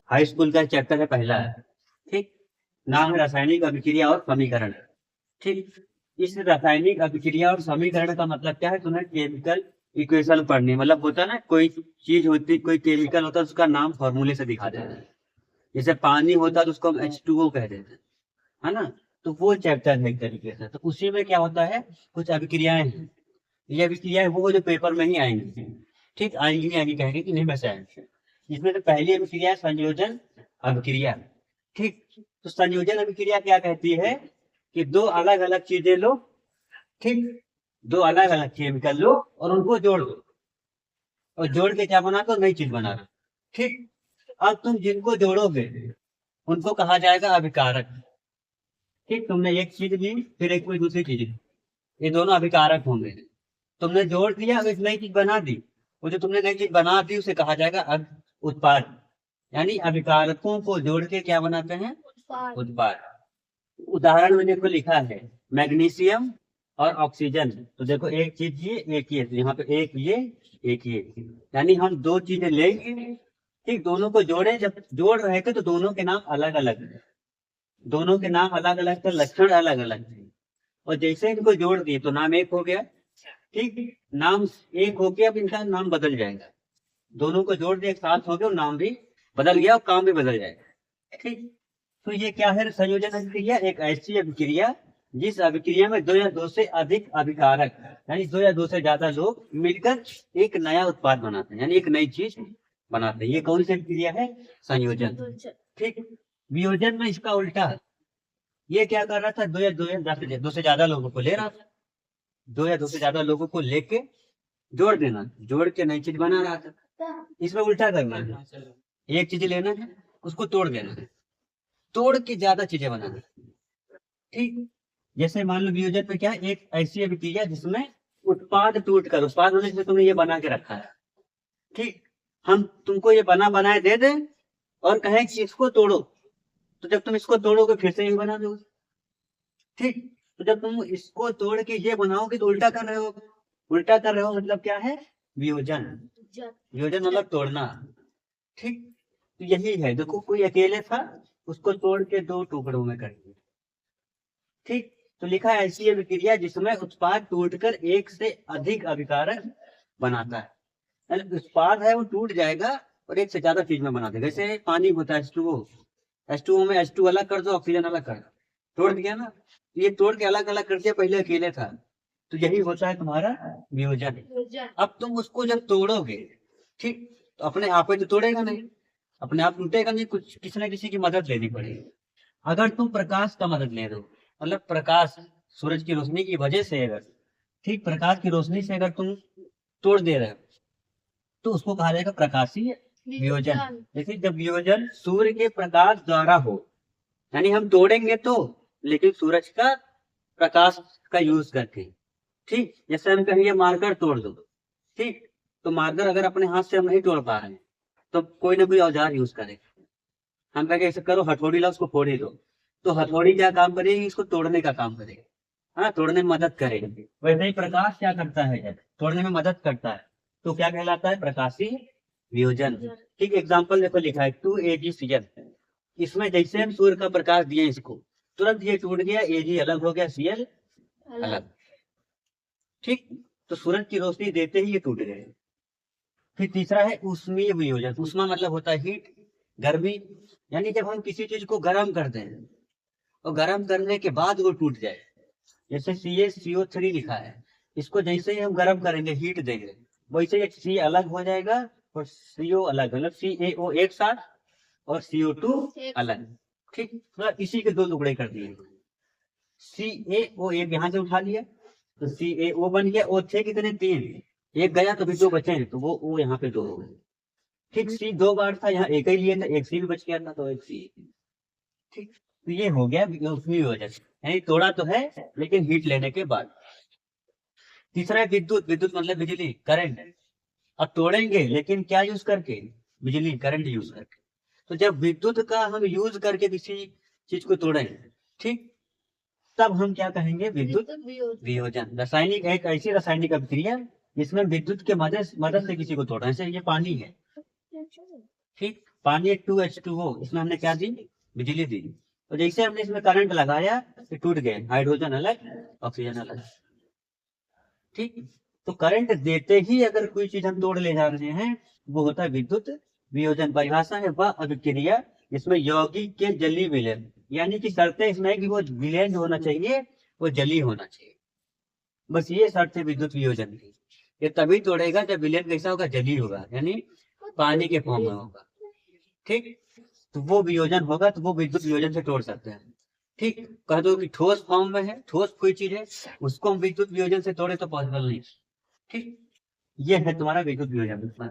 High school का chapter है पहला है। ठीक, नाम है रासायनिक अभिक्रिया और समीकरण। ठीक, इस रासायनिक अभिक्रिया और समीकरण का मतलब क्या है, तुम्हें केमिकल इक्वेशन पढ़नी है। मतलब होता है ना, कोई चीज होती, कोई केमिकल होता है, उसका नाम फॉर्मूले से दिखा देते हैं। जैसे पानी होता है तो उसको हम H2O कह देते हैं, है ना। तो वो चैप्टर है एक तरीके से। तो उसी में क्या होता है, कुछ अभिक्रियाएं हैं। ये अभिक्रियाएं वो जो पेपर में ही आएंगी। ठीक, आएंगी नहीं आएंगी कहेंगे कि नहीं वैसे आएंगे। इसमें तो पहली अभिक्रिया है संयोजन अभिक्रिया। ठीक, तो संयोजन अभिक्रिया क्या कहती है कि दो अलग अलग चीजें लो। ठीक, दो अलग अलग केमिकल लो और उनको जोड़ दो, और जोड़ के क्या बना दो, नई चीज बना दो। ठीक, अब तुम जिनको जोड़ोगे उनको कहा जाएगा अभिकारक। ठीक, तुमने एक चीज ली, फिर एक कोई दूसरी चीज ली, ये दोनों अभिकारक होंगे। तुमने जोड़ दिया, अब एक नई चीज बना दी, वो जो तुमने नई चीज बना दी उसे कहा जाएगा उत्पाद। यानी अभिकारकों को जोड़ के क्या बनाते हैं, उत्पाद। उदाहरण में देखो लिखा है मैग्नीशियम और ऑक्सीजन। तो देखो एक चीज ये, एक ये, तो यहाँ पे एक ये, एक ये। यानी हम दो चीजें लेंगे, ठीक, दोनों को जोड़े, जब जोड़ रहे थे तो दोनों के नाम अलग अलग है, दोनों के नाम अलग अलग थे, लक्षण अलग अलग थे। और जैसे इनको जोड़ दिए तो नाम एक हो गया। ठीक, नाम एक हो गया, अब इनका नाम बदल जाएगा। दोनों को जोड़ दिए, एक साथ हो गया, और नाम भी बदल गया और काम भी बदल जाएगा। ठीक, तो ये क्या है, संयोजन अभिक्रिया एक ऐसी अभिक्रिया जिस अभिक्रिया में दो या दो से अधिक अभिकारक, यानी दो या दो से ज्यादा लोग मिलकर एक नया उत्पाद बनाते हैं, यानी एक नई चीज बनाते हैं। ये कौन सी अभिक्रिया है, संयोजन। ठीक, वियोजन में इसका उल्टा, ये क्या कर रहा था, दो से ज्यादा लोगों को ले रहा था, दो या दो से ज्यादा लोगों को लेके जोड़ देना, जोड़ के नई चीज बना रहा था। इसमें उल्टा करना है, एक चीज लेना है, उसको तोड़ देना है, तोड़ के ज्यादा चीजें बनाना। ठीक, जैसे मान लो वियोजन में क्या है, एक ऐसी अभिक्रिया जिसमें उत्पाद टूट कर, उत्पाद होने से तुमने ये बना के रखा है। ठीक, हम तुमको ये बना बनाए दे दें और कहें कि इसको तोड़ो, तो जब तुम इसको तोड़ोगे फिर से ये बना दोगे। ठीक, तो जब तुम इसको तोड़ के ये बनाओगे तो उल्टा कर रहे हो, उल्टा कर रहे हो मतलब क्या है, वियोजन। वियोजन मतलब तोड़ना। ठीक, तो यही है, देखो कोई अकेले था, उसको तोड़ के दो टुकड़ों में कर दिया। ठीक, तो लिखा है ऐसी अभिक्रिया जिसमें उत्पाद टूटकर एक से अधिक अभिकारक बनाता है। यानी उत्पाद है वो टूट जाएगा और एक से ज्यादा चीज में बना देगा। जैसे पानी होता है H2O, H2O में H2 अलग कर दो, ऑक्सीजन अलग कर दो, तोड़ दिया ना। ये तोड़ के अलग अलग कर दिया, पहले अकेले था। तो यही होता है तुम्हारा वियोजन। अब तुम उसको जब तोड़ोगे, ठीक, तो अपने आप ही तो तोड़ेगा नहीं, अपने आप टूटेगा नहीं, कुछ किसी ना किसी की मदद लेनी पड़ेगी। अगर तुम प्रकाश का मदद ले दो, मतलब प्रकाश, सूरज की रोशनी की वजह से अगर, ठीक, प्रकाश की रोशनी से अगर तुम तोड़ दे रहे हो तो उसको कहा जाएगा प्रकाशीय वियोजन। जैसे जब वियोजन सूर्य के प्रकाश द्वारा हो, यानी हम तोड़ेंगे तो, लेकिन सूरज का प्रकाश का यूज करके। ठीक, जैसे हम कहेंगे मार्कर तोड़ दो, ठीक, तो मार्कर अगर अपने हाथ से हम नहीं तोड़ पा रहे हैं तो कोई ना कोई औजार यूज करेंगे। हम कहेंगे ऐसे करो, हथौड़ी ला उसको फोड़ ही दो, तो हथौड़ी क्या काम करेगी, इसको तोड़ने का काम करेगी, हाँ, तोड़ने में मदद करेगी। वैसे ही प्रकाश क्या करता है, तोड़ने में मदद करता है, तो क्या कहलाता है, प्रकाशी वियोजन। ठीक, एग्जाम्पल देखो लिखा है 2AgCl। इसमें जैसे हम सूर्य का प्रकाश दिए इसको, तुरंत ये टूट गया, Ag अलग हो गया, Cl अलग। ठीक, तो सूरज की रोशनी देते ही ये टूट गए। फिर तीसरा है ऊष्मीय वियोजन। ऊष्मा मतलब होता है हीट, गर्मी। यानी जब हम किसी चीज को गर्म करते हैं और गर्म करने के बाद वो टूट जाए, जैसे CaCO3 लिखा है, इसको जैसे ही हम गर्म करेंगे, हीट देंगे, वैसे ही C अलग हो जाएगा और CO अलग, मतलब CaO एक साथ और CO2 अलग। ठीक, मतलब इसी के दो टुकड़े कर दिए। CaO एक यहाँ से उठा लिया तो CaO बन गया, O थे कितने, तीन, एक गया तो भी दो बचे, तो वो O यहाँ पे दो हो गए। ठीक, C दो बार था, यहाँ एक ही लिया था, एक C भी बच गया था, तो एक C। ठीक, तो ये हो गया उसकी वजह से, यानी तोड़ा तो है लेकिन हीट लेने के बाद। तीसरा है विद्युत। विद्युत मतलब बिजली, करंट। अब तोड़ेंगे लेकिन क्या यूज करके, बिजली, करंट यूज करके। तो जब विद्युत का हम यूज करके किसी चीज को तोड़ेंगे, ठीक, तब हम क्या कहेंगे, विद्युत वियोजन। रासायनिक एक ऐसी रासायनिक अभिक्रिया जिसमें विद्युत के मदद से किसी को तोड़ा, जैसे ये पानी है, ठीक, पानी 2H2O, इसमें हमने क्या दी, बिजली दी। तो जैसे हमने इसमें करंट लगाया तो टूट गए, हाइड्रोजन अलग ऑक्सीजन अलग। ठीक, तो करंट देते ही अगर कोई चीज हम तोड़ ले जा रहे हैं, वो होता है विद्युत वियोजन। परिभाषा है वह अभिक्रिया जिसमें यौगिक के जलीय विलयन, यानी कि शर्तें इसमें है कि वो विलयन जो होना चाहिए वो जलीय होना चाहिए। बस ये शर्त है विद्युत वियोजन की। ये तभी तोड़ेगा जब विलयन कैसा होगा, जलीय होगा, यानी पानी के फॉर्म में होगा। ठीक, तो वो वियोजन होगा तो वो विद्युत वियोजन से तोड़ सकते हैं। ठीक, कह दो कि ठोस फॉर्म में है, ठोस कोई चीज है, उसको हम विद्युत वियोजन से तोड़े तो पॉसिबल नहीं। ठीक, ये है तुम्हारा विद्युत वियोजन।